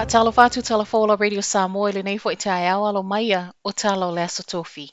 Whaatalo whātu talafola Radio Samoa le nei fo i tae awa lo maia o talo le aso tofi.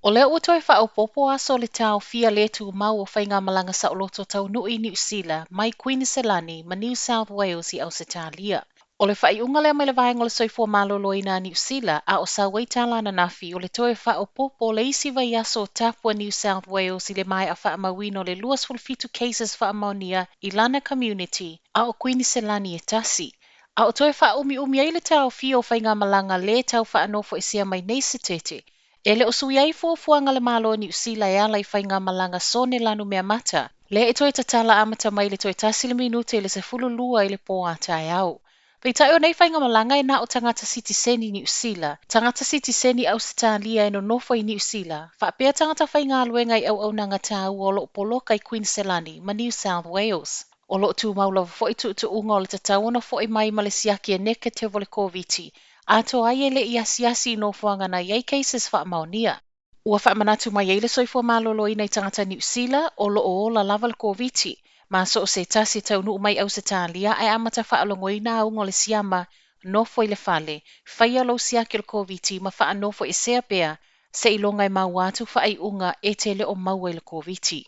O leo ua toi Faaopoopo aso le taofia le tumau o faigamalaga sa o loto taunui New Zealand mai Kuiniselani ma New South Wales i Ausitalia. O le whaiunga lea mai le vaenga le soifua maloloina New Zealand a o sa waitala na nafi o le toi Faaopoopo le isi vai aso o Tapua New South Wales i le mai a whaamawino le 2 cases whaamaunia i lana community a o Kuiniselani e tasi. A o toi umi ai le taofia o faigamalaga le tau whaanofo e sia mai nei se tete. E le o sui ai fuafuanga le malo ni usila e ala i faigamalaga sone lanu mea mata. Le e toi tatala amata mai le toi tasi le minute le se fululua i le po ata e au. Peitai o nei faigamalaga e na o tangata sitiseni ni usila. Tangata sitiseni au Australia e no nofo i ni usila. Whaapea tangata faigaluenga i au nanga tau o lo poloka i Kuiniselani ma New South Wales. O lo tumau lava fo i tuutuunga o le tatauana fo i mai ma le siaki e neke te vole Koviti. Ato ai e le i asiasi no fuanga na iei cases whaamaunia. Ua whaamanatu mai eile soifua maloloina i tangata New Zealand o lo o la lava le Koviti. Ma so o se tasi taunu mai au Italia ai amata whaalongoina aunga le siama nofo i le fale. Faia lo siaki le Koviti ma whaanofo i sea pea se ilonga i mau atu whaaiunga e te le o maua i le Koviti.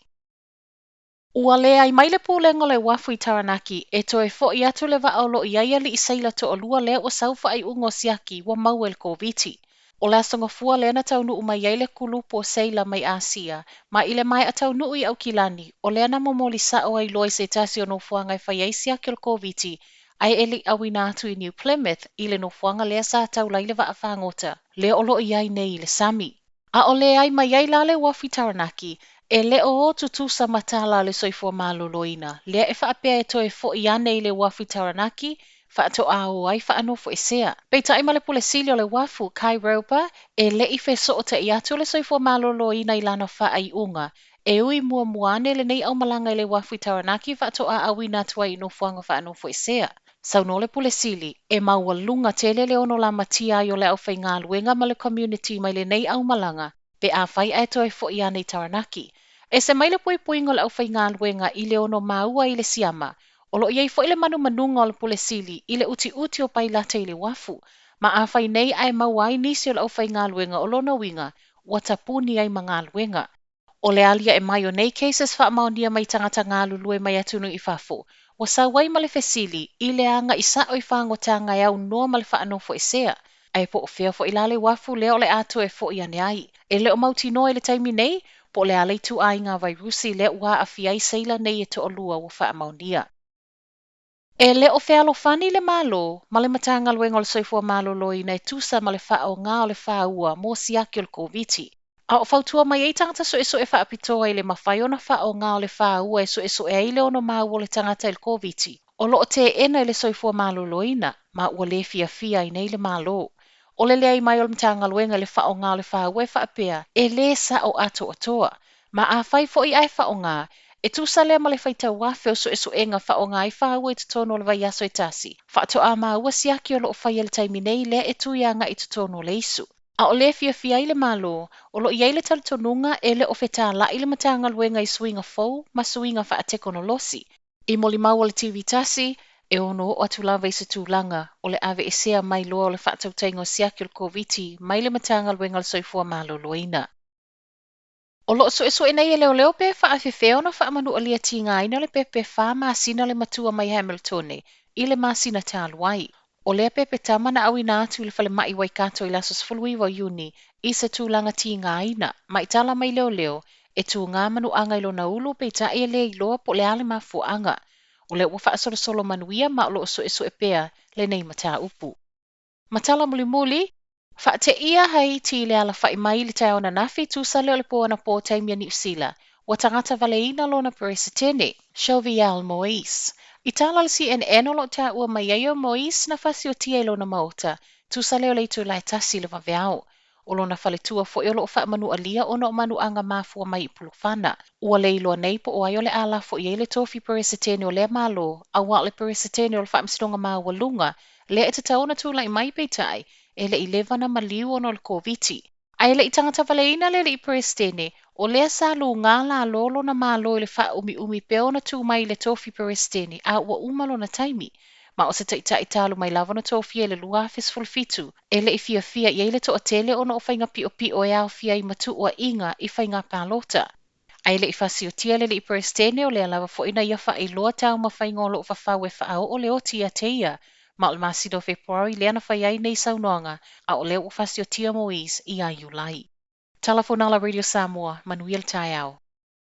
Ua Leai mai le pūlenga le uafu I Taranaki e toe fo I atu le vaolo I aia li I saila to o lua lea o saufa ai ungo siaki wa mau el Koviti. O le asonga fua lea na taunu umai ai le kulupu o saila mai Asia, ma I le mai a taunu I au kilani, o lea na momoli sa o ai loi se tasi o no fuanga I fai ai siaki el Koviti, ai eli awina atu I New Plymouth I le no fuanga lea sa tau lai le va afangota, lea o lo I ai nei I le sami. A o lea ai mai ai la le uafu I Taranaki, e le o tutusa matala le soifua maloloina. Lea e whaapea e toe fo I ane I le uafu I Taranaki, whaato ao ai whaanofo e sea. Peita ai male pule sili o le uafu, kai raupa, e le I fe so o te I atu le soifua maloloina I lana wha ai unga. E ui mua muane le nei au malanga I le uafu I Taranaki whaato a awi nā tua I no fuanga whaanofo e sea. Sauno le pule sili, e maua lunga tele le ono la matia I o le au whai ngā luenga ma le community mai le nei au malanga, pe a whai ai toe fo I ane I Taranaki. E se mai le puipuinga le au whai ngā luenga I le ono maua I le siama, o lo iei fo I le manunga o le pule sili I le uti o pai lata I le wafu, ma a whai nei ai mauai nisi o le au whai ngā luenga o lona winga, ua tapuni ai ma ngā luenga. O le alia e mai o nei cases whaamaunia mai tangata ngā lulue mai atunu I whafo, wa sa wai ma le fesili I le anga I sa o I whangotanga e au noa ma le whaanofo e sea. Ai po o fea fo I la le wafu leo le ato e fo I ane ai. E leo mauti noa I le taimi nei, po le alei tu ai ngā vairusi le ua a fiai seila nei e to o lua wa whaamaunia. E le o fea lo fani le malo, ma le matanga luenga o le soifua maloloina e tusa ma le faaaoga o le faua mo siaki o le Koviti. A o fautua mai ei tangata Suesue whaapitoa I le mawhai ona faaaoga o le faua e Suesue ai le ono mau o le tangata I le Koviti. O lo o te ena I le soifua maloloina, ma ua le fia I nei le malo. O le leai mai o le matanga luenga le faaaoga o le faua e whaapea, e le sa o ato o toa. Ma a whai fo I ai faaaoga, e tusa lea ma le whaita wafe o Suesuenga whaonga I whaua I tutono le vai aso I tasi. Whaato a maa ua siaki o lo o whaia le taimi nei lea e tuianga I tutono le isu. A o le fia I le malo, o lo iai le talitonunga e le o wheta la I le matanga luenga I suinga fau, ma suinga whaatekono losi. I moli mau o le TV tasi, e ono o atu lava I se tūlanga, o le ave e sea mai loa o le whaatautaiga o siaki o le Koviti, mai le matanga luenga le soifua maloloina. O lo Suesue nei e leo pe whaafewhea ona whaamanu alia tingāina le pepe masina le matua mai Hamiltone, I le masina tāluai. O lea pepe tamana awi nātu le whale mai wai kato I lasos fulwiwa Iuni, I se tūlanga tingāina, mai tala mai leo, e tū ngā manu anga I lona ulu pe ta e le iloa po le ale mafu anga. O le ua whaasolo manuia ma o lo Suesue pea le nei mata upu. Matala muli, Whaate ia Haiti le ala whai mai le tai ona nafi tusa leo le poana po taimia New Zealand, wa Tagatavaleina lona peresetene, Jovial Moise. I tala le CNN o lo ta ua mai aio Moise na fasi o tia lona maota, tusa leo le itu lai tasi le vaveao. O lona whaletua fo i o lo wha manu alia o no manu anga mafua mai I pulufana. Ua le iloa nei po o ai o le ala fo i le tofi peresetene o le malo, a wa le peresetene o le wha msidonga maa walunga, le e te taona tu lai mai peitai, e le I levana maliu ono le Koviti. Ai le I Tagatavaleina le I peresetene, o lea sa lu ngā la lolo na malo I le wha umi pe ona tu mai le tofi peresetene, a ua umalo na taimi. Ma o se taʻitaʻi talu mai lava no taofia le lua a fesfulfitu, e le i fiafia i le toʻatele ona o whainga piʻopiʻo e aofia i matua inga i whainga palota. Ai le i fasiotia le i peresetene o le alawa foʻina ia faailoa tau ma whainga o loo whawhau e whaau o le oti a teia, ma o le masino Februari le ana whai ai nei saunoanga, a o leo o fasiotia Moise i a Julai. Telefonala Radio Samoa, Manuel Taiao.